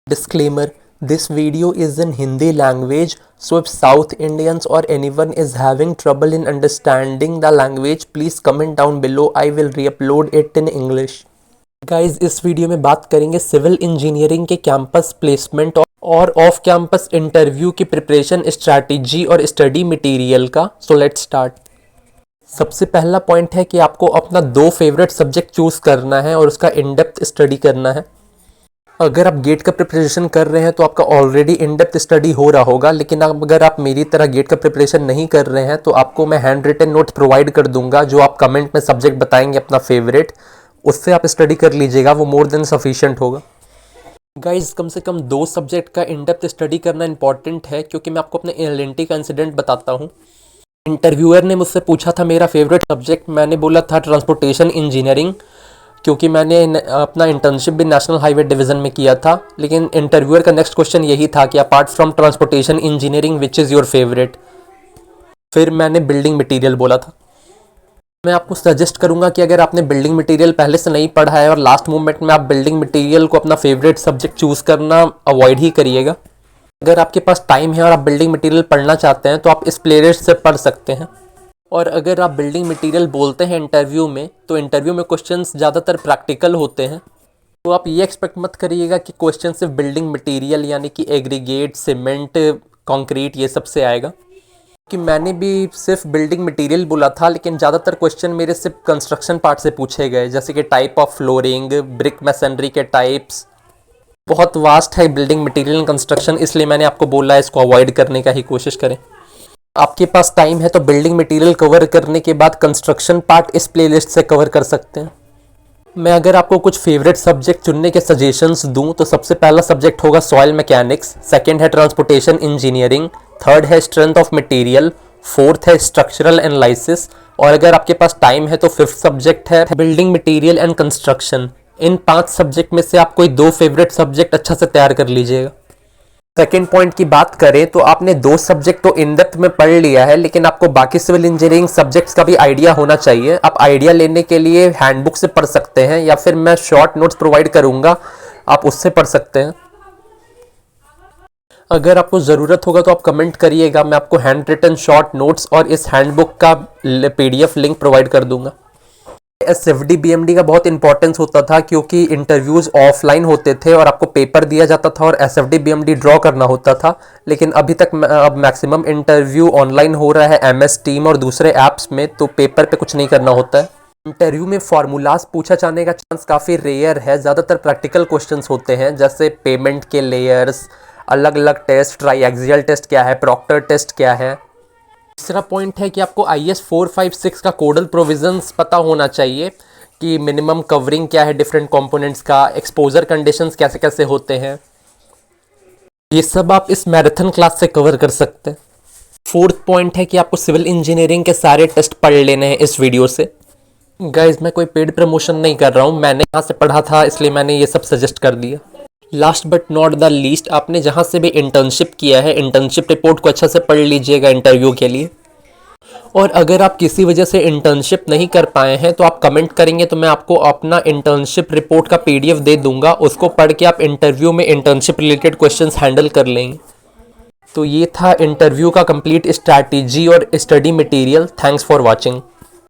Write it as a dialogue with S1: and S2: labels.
S1: Disclaimer: This video is in Hindi language, so if South Indians or anyone is having trouble in understanding the language, please comment down below. I will re-upload it in English. Guys, इस video में बात करेंगे civil engineering के campus placement और off campus interview की preparation strategy और study material का. So let's start. सबसे पहला पॉइंट है कि आपको अपना 2 फेवरेट सब्जेक्ट चूज करना है और उसका इन डेप्थ स्टडी करना है. अगर आप गेट का प्रिपरेशन कर रहे हैं तो आपका ऑलरेडी इन डेप्थ स्टडी हो रहा होगा, लेकिन अगर आप मेरी तरह गेट का प्रिपरेशन नहीं कर रहे हैं तो आपको मैं हैंड रिटन नोट प्रोवाइड कर दूंगा, जो आप कमेंट में सब्जेक्ट बताएंगे अपना फेवरेट, उससे आप स्टडी कर लीजिएगा, वो मोर देन सफिशिएंट होगा. गाइज, कम से कम 2 सब्जेक्ट का इन डेप्थ स्टडी करना इंपॉर्टेंट है, क्योंकि मैं आपको अपने एलएनटी का इंसिडेंट बताता हूँ. इंटरव्यूअर ने मुझसे पूछा था मेरा फेवरेट सब्जेक्ट, मैंने बोला था ट्रांसपोर्टेशन इंजीनियरिंग, क्योंकि मैंने अपना इंटर्नशिप भी नेशनल हाईवे डिवीज़न में किया था. लेकिन इंटरव्यूअर का नेक्स्ट क्वेश्चन यही था कि apart from transportation engineering which is your favourite. फिर मैंने बिल्डिंग मटेरियल बोला था. मैं आपको सजेस्ट करूंगा कि अगर आपने बिल्डिंग मटेरियल पहले से नहीं पढ़ा है और लास्ट मोमेंट में आप बिल्डिंग मटेरियल को अपना फेवरेट सब्जेक्ट चूज़ करना अवॉइड ही करिएगा. अगर आपके पास टाइम है और आप बिल्डिंग मटेरियल पढ़ना चाहते हैं तो आप इस प्लेलिस्ट से पढ़ सकते हैं. और अगर आप बिल्डिंग मटेरियल बोलते हैं इंटरव्यू में, तो इंटरव्यू में क्वेश्चंस ज़्यादातर प्रैक्टिकल होते हैं, तो आप ये एक्सपेक्ट मत करिएगा कि क्वेश्चन सिर्फ बिल्डिंग मटेरियल यानी कि एग्रीगेट, सीमेंट, कंक्रीट ये सब से आएगा. कि मैंने भी सिर्फ बिल्डिंग मटेरियल बोला था, लेकिन ज़्यादातर क्वेश्चन मेरे सिर्फ कंस्ट्रक्शन पार्ट से पूछे गए, जैसे कि type of flooring, brick masonry के टाइप्स. बहुत वास्ट है बिल्डिंग मटेरियल एंड कंस्ट्रक्शन, इसलिए मैंने आपको बोला इसको अवॉइड करने का ही कोशिश करें. आपके पास टाइम है तो बिल्डिंग मटेरियल कवर करने के बाद कंस्ट्रक्शन पार्ट इस प्लेलिस्ट से कवर कर सकते हैं. मैं अगर आपको कुछ फेवरेट सब्जेक्ट चुनने के सजेशंस दूं तो सबसे पहला सब्जेक्ट होगा सॉइल मैकेनिक्स, सेकंड है ट्रांसपोर्टेशन इंजीनियरिंग, थर्ड है स्ट्रेंथ ऑफ मटेरियल, फोर्थ है स्ट्रक्चरल एनालिसिस, और अगर आपके पास टाइम है तो फिफ्थ सब्जेक्ट है building material and construction. In 5 subject में से आप कोई 2 फेवरेट सब्जेक्ट अच्छा से तैयार कर लीजिएगा. सेकेंड पॉइंट की बात करें तो आपने 2 सब्जेक्ट तो इन डेप्थ में पढ़ लिया है, लेकिन आपको बाकी सिविल इंजीनियरिंग सब्जेक्ट्स का भी आइडिया होना चाहिए. आप आइडिया लेने के लिए हैंडबुक से पढ़ सकते हैं या फिर मैं शॉर्ट नोट्स प्रोवाइड करूंगा, आप उससे पढ़ सकते हैं. अगर आपको ज़रूरत होगा तो आप कमेंट करिएगा, मैं आपको हैंड रिटन शॉर्ट नोट्स और इस हैंडबुक का PDF लिंक प्रोवाइड कर दूंगा. SFD BMD का बहुत इंपॉर्टेंस होता था, क्योंकि इंटरव्यूज़ ऑफलाइन होते थे और आपको पेपर दिया जाता था और SFD BMD ड्रॉ करना होता था. लेकिन अभी तक अब मैक्सिमम इंटरव्यू ऑनलाइन हो रहा है MS टीम और दूसरे ऐप्स में, तो पेपर पे कुछ नहीं करना होता है. इंटरव्यू में फार्मूलाज पूछा जाने का चांस काफ़ी रेयर है, ज़्यादातर प्रैक्टिकल क्वेश्चंस होते हैं, जैसे पेमेंट के लेयर्स, अलग अलग टेस्ट, ट्राईएक्सियल टेस्ट क्या है, प्रॉक्टर टेस्ट क्या है. तीसरा पॉइंट है कि आपको IS 456 का कोडल प्रोविजंस पता होना चाहिए कि मिनिमम कवरिंग क्या है डिफरेंट कंपोनेंट्स का, एक्सपोजर कंडीशंस कैसे कैसे होते हैं. ये सब आप इस मैराथन क्लास से कवर कर सकते हैं. फोर्थ पॉइंट है कि आपको सिविल इंजीनियरिंग के सारे टेस्ट पढ़ लेने हैं इस वीडियो से. गाइज, मैं कोई पेड प्रमोशन नहीं कर रहा हूँ, मैंने यहाँ से पढ़ा था इसलिए मैंने ये सब सजेस्ट कर दिया. Last but not the least, आपने जहाँ से भी इंटर्नशिप किया है, इंटर्नशिप रिपोर्ट को अच्छा से पढ़ लीजिएगा इंटरव्यू के लिए. और अगर आप किसी वजह से इंटर्नशिप नहीं कर पाए हैं तो आप कमेंट करेंगे तो मैं आपको अपना इंटर्नशिप रिपोर्ट का PDF दे दूंगा, उसको पढ़ के आप इंटरव्यू में इंटर्नशिप रिलेटेड क्वेश्चंस हैंडल कर लेंगे. तो ये था इंटरव्यू का कंप्लीट स्ट्रैटेजी और study material. Thanks for watching.